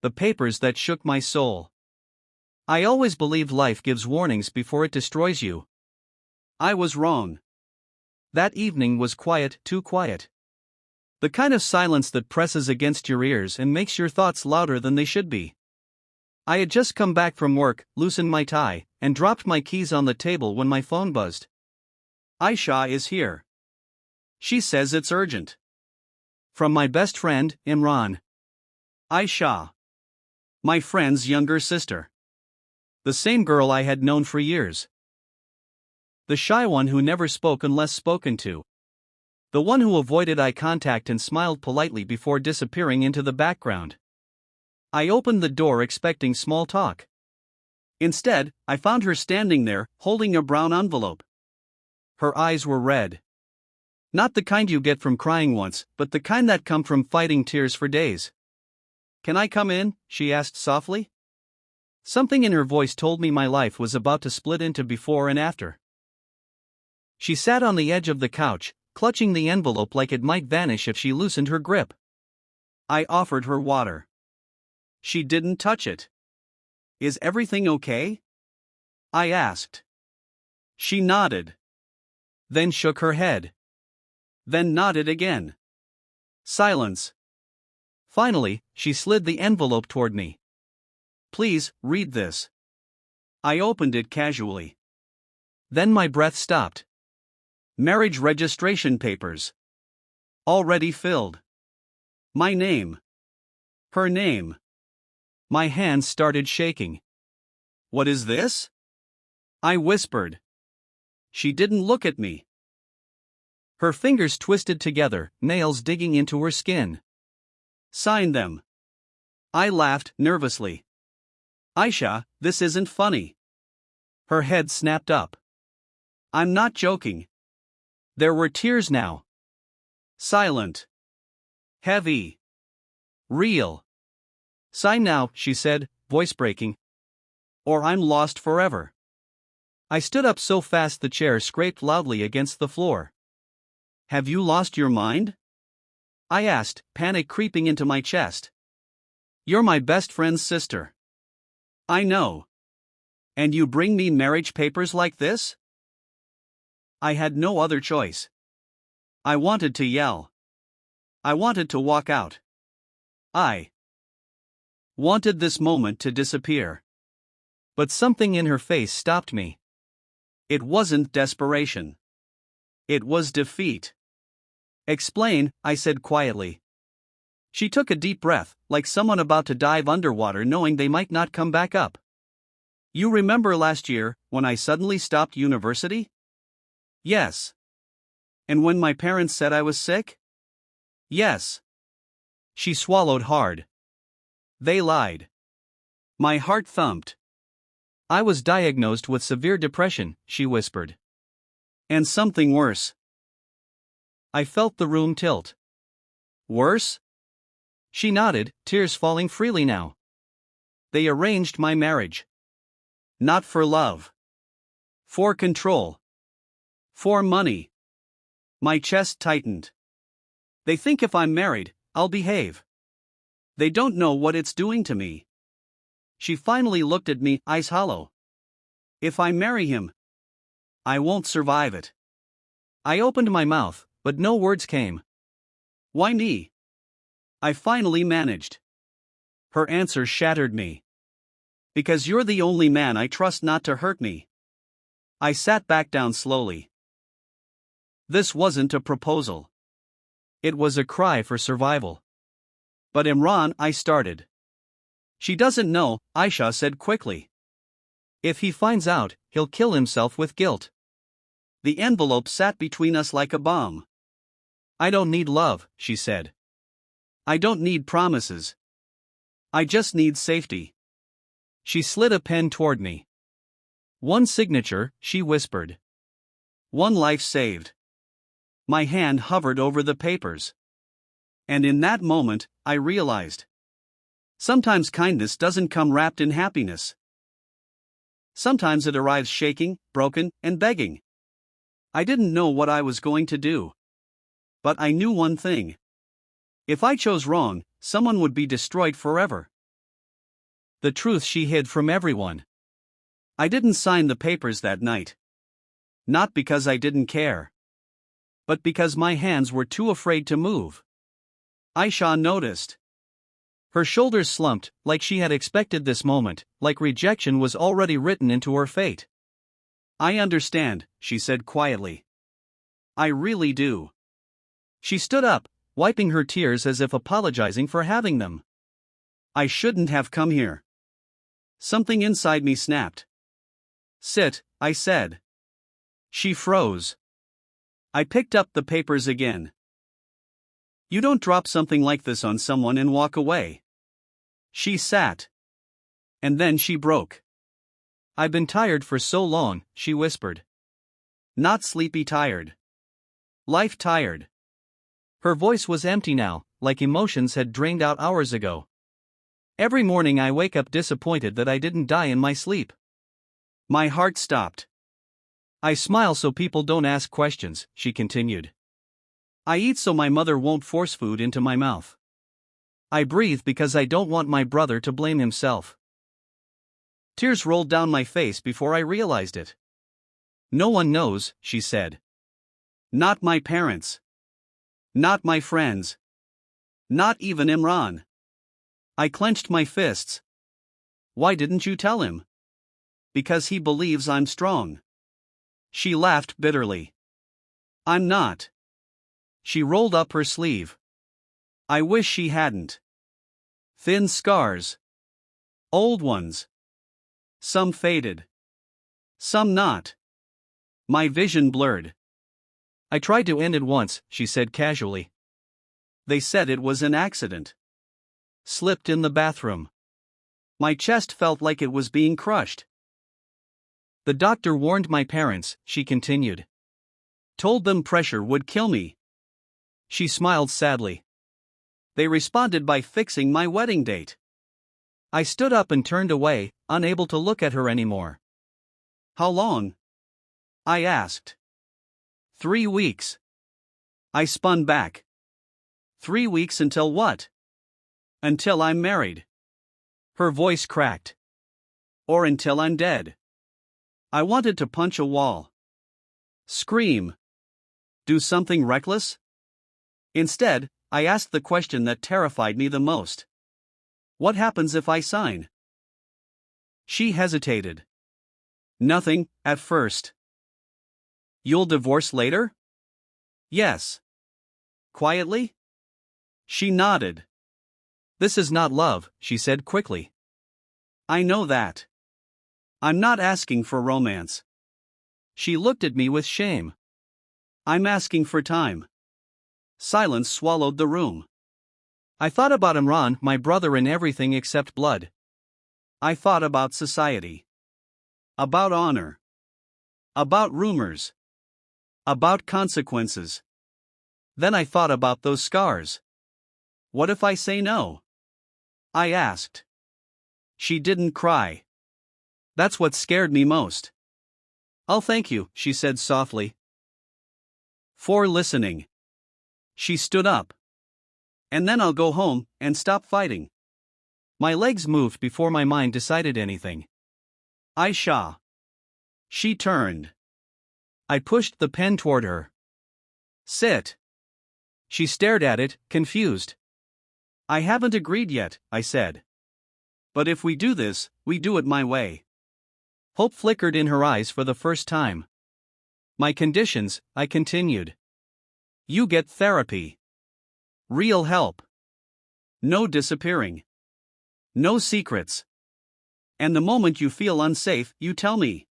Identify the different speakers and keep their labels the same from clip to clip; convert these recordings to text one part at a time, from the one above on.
Speaker 1: the papers that shook my soul. I always believed life gives warnings before it destroys you. I was wrong. That evening was quiet, too quiet. The kind of silence that presses against your ears and makes your thoughts louder than they should be. I had just come back from work, loosened my tie, and dropped my keys on the table when my phone buzzed. Aisha is here. She says it's urgent. From my best friend, Imran. Aisha. My friend's younger sister. The same girl I had known for years. The shy one who never spoke unless spoken to. The one who avoided eye contact and smiled politely before disappearing into the background. I opened the door expecting small talk. Instead, I found her standing there, holding a brown envelope. Her eyes were red. Not the kind you get from crying once, but the kind that come from fighting tears for days. "Can I come in?" she asked softly. Something in her voice told me my life was about to split into before and after. She sat on the edge of the couch, clutching the envelope like it might vanish if she loosened her grip. I offered her water. She didn't touch it. "Is everything okay?" I asked. She nodded. Then shook her head. Then nodded again. Silence. Finally, she slid the envelope toward me. "Please, read this." I opened it casually. Then my breath stopped. Marriage registration papers. Already filled. My name. Her name. My hands started shaking. "What is this?" I whispered. She didn't look at me. Her fingers twisted together, nails digging into her skin. "Sign them." I laughed nervously. "Aisha, this isn't funny." Her head snapped up. "I'm not joking." There were tears now. Silent. Heavy. Real. "Sign now," she said, voice breaking. "Or I'm lost forever." I stood up so fast the chair scraped loudly against the floor. "Have you lost your mind?" I asked, panic creeping into my chest. "You're my best friend's sister." "I know. And you bring me marriage papers like this?" I had no other choice. I wanted to yell. I wanted to walk out. I wanted this moment to disappear. But something in her face stopped me. It wasn't desperation. It was defeat. "Explain," I said quietly. She took a deep breath, like someone about to dive underwater knowing they might not come back up. "You remember last year, when I suddenly stopped university?" "Yes." "And when my parents said I was sick?" "Yes." She swallowed hard. "They lied." My heart thumped. "I was diagnosed with severe depression," she whispered. "And something worse." I felt the room tilt. "Worse?" She nodded, tears falling freely now. "They arranged my marriage. Not for love. For control. For money." My chest tightened. "They think if I'm married, I'll behave. They don't know what it's doing to me." She finally looked at me, eyes hollow. "If I marry him, I won't survive it." I opened my mouth, but no words came. "Why me?" I finally managed. Her answer shattered me. "Because you're the only man I trust not to hurt me." I sat back down slowly. This wasn't a proposal. It was a cry for survival. "But Imran," I started. "She doesn't know," Aisha said quickly. "If he finds out, he'll kill himself with guilt." The envelope sat between us like a bomb. "I don't need love," she said. "I don't need promises. I just need safety." She slid a pen toward me. "One signature," she whispered. "One life saved." My hand hovered over the papers. And in that moment, I realized. Sometimes kindness doesn't come wrapped in happiness. Sometimes it arrives shaking, broken, and begging. I didn't know what I was going to do. But I knew one thing. If I chose wrong, someone would be destroyed forever. the truth she hid from everyone. I didn't sign the papers that night. Not because I didn't care, but because my hands were too afraid to move. Aisha noticed. Her shoulders slumped, like she had expected this moment, like rejection was already written into her fate. I understand, she said quietly. I really do. She stood up, wiping her tears as if apologizing for having them. I shouldn't have come here. Something inside me snapped. Sit, I said. She froze. I picked up the papers again. You don't drop something like this on someone and walk away. She sat. And then she broke. I've been tired for so long, she whispered. Not sleepy tired. Life tired. Her voice was empty now, like emotions had drained out hours ago. Every morning I wake up disappointed that I didn't die in my sleep. My heart stopped. I smile so people don't ask questions, she continued. I eat so my mother won't force food into my mouth. I breathe because I don't want my brother to blame himself. Tears rolled down my face before I realized it. No one knows, she said. Not my parents. Not my friends. Not even Imran. I clenched my fists. Why didn't you tell him? Because he believes I'm strong. She laughed bitterly. I'm not. She rolled up her sleeve. I wish she hadn't. Thin scars. Old ones. Some faded. Some not. My vision blurred. I tried to end it once, she said casually. They said it was an accident. Slipped in the bathroom. My chest felt like it was being crushed. The doctor warned my parents, she continued. Told them pressure would kill me. She smiled sadly. They responded by fixing my wedding date. I stood up and turned away, unable to look at her anymore. How long? I asked. 3 weeks. I spun back. 3 weeks until what? Until I'm married. Her voice cracked. Or until I'm dead. I wanted to punch a wall. Scream. Do something reckless? Instead, I asked the question that terrified me the most. What happens if I sign? She hesitated. Nothing, at first. You'll divorce later? Yes. Quietly? She nodded. This is not love, she said quickly. I know that. I'm not asking for romance. She looked at me with shame. I'm asking for time. Silence swallowed the room. I thought about Imran, my brother, in everything except blood. I thought about society. About honor. About rumors. About consequences. Then I thought about those scars. What if I say no? I asked. She didn't cry. That's what scared me most. I'll thank you, she said softly. For listening. She stood up. And then I'll go home and stop fighting. My legs moved before my mind decided anything. Aisha. She turned. I pushed the pen toward her. Sit. She stared at it, confused. I haven't agreed yet, I said. But if we do this, we do it my way. Hope flickered in her eyes for the first time. My conditions, I continued. You get therapy. Real help. No disappearing. No secrets. And the moment you feel unsafe, you tell me.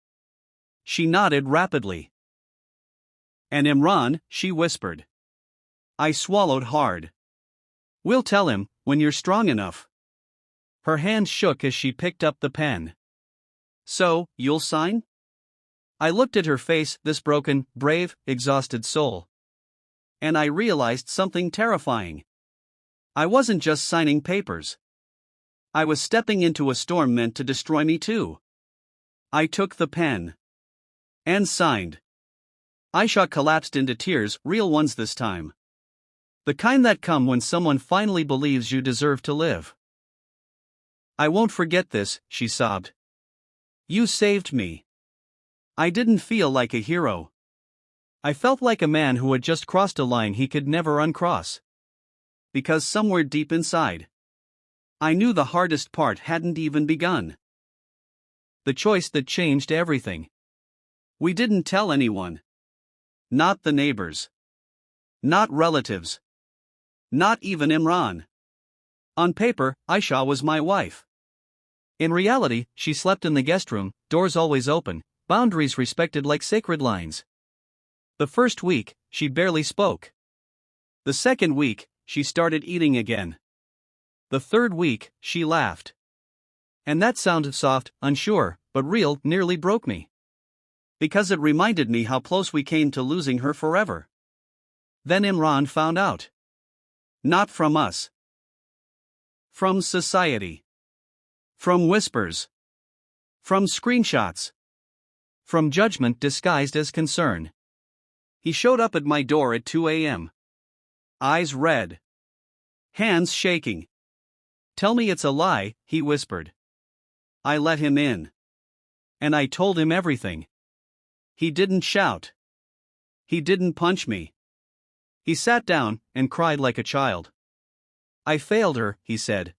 Speaker 1: She nodded rapidly. And Imran, she whispered. I swallowed hard. We'll tell him, when you're strong enough. Her hand shook as she picked up the pen. So, you'll sign? I looked at her face, this broken, brave, exhausted soul. And I realized something terrifying. I wasn't just signing papers. I was stepping into a storm meant to destroy me too. I took the pen. And signed. Aisha collapsed into tears, real ones this time. The kind that come when someone finally believes you deserve to live. I won't forget this, she sobbed. You saved me. I didn't feel like a hero. I felt like a man who had just crossed a line he could never uncross. Because somewhere deep inside, I knew the hardest part hadn't even begun. The choice that changed everything. We didn't tell anyone. Not the neighbors. Not relatives. Not even Imran. On paper, Aisha was my wife. In reality, she slept in the guest room, doors always open, boundaries respected like sacred lines. The first week, she barely spoke. The second week, she started eating again. The third week, she laughed. And that sounded soft, unsure, but real, nearly broke me. Because it reminded me how close we came to losing her forever. Then Imran found out. Not from us. From society. From whispers. From screenshots. From judgment disguised as concern. He showed up at my door at 2 a.m. Eyes red. Hands shaking. Tell me it's a lie, he whispered. I let him in. And I told him everything. He didn't shout. He didn't punch me. He sat down and cried like a child. I failed her, he said.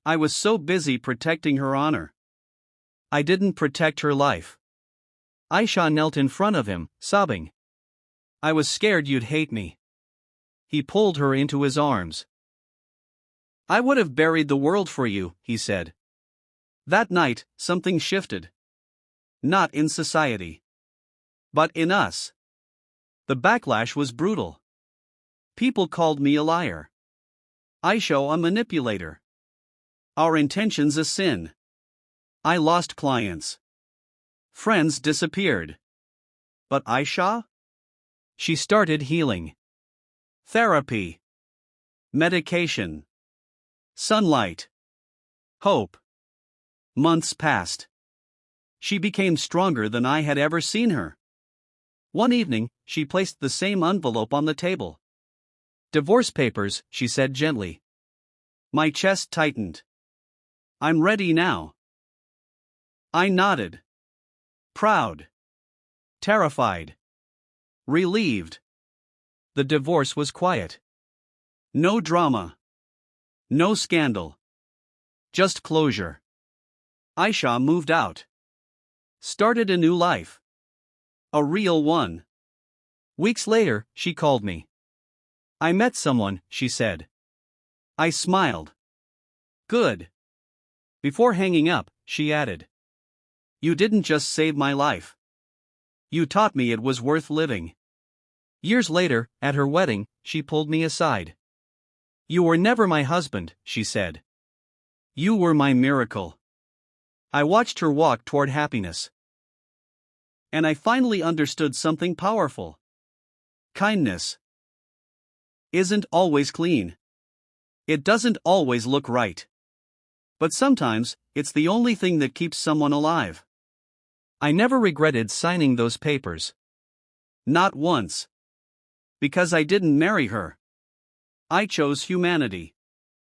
Speaker 1: I was so busy protecting her honor. I didn't protect her life. Aisha knelt in front of him, sobbing. I was scared you'd hate me. He pulled her into his arms. I would have buried the world for you, he said. That night, something shifted. Not in society. But in us. The backlash was brutal. People called me a liar. Aisha a manipulator. Our intentions a sin. I lost clients. Friends disappeared. But Aisha? She started healing. Therapy. Medication. Sunlight. Hope. Months passed. She became stronger than I had ever seen her. One evening, she placed the same envelope on the table. Divorce papers, she said gently. My chest tightened. I'm ready now. I nodded. Proud. Terrified. Relieved. The divorce was quiet. No drama. No scandal. Just closure. Aisha moved out. Started a new life. A real one. Weeks later, she called me. I met someone, she said. I smiled. Good. Before hanging up, she added. You didn't just save my life. You taught me it was worth living. Years later, at her wedding, she pulled me aside. You were never my husband, she said. You were my miracle. I watched her walk toward happiness. And I finally understood something powerful. Kindness isn't always clean. It doesn't always look right. But sometimes, it's the only thing that keeps someone alive. I never regretted signing those papers. Not once. Because I didn't marry her. I chose humanity.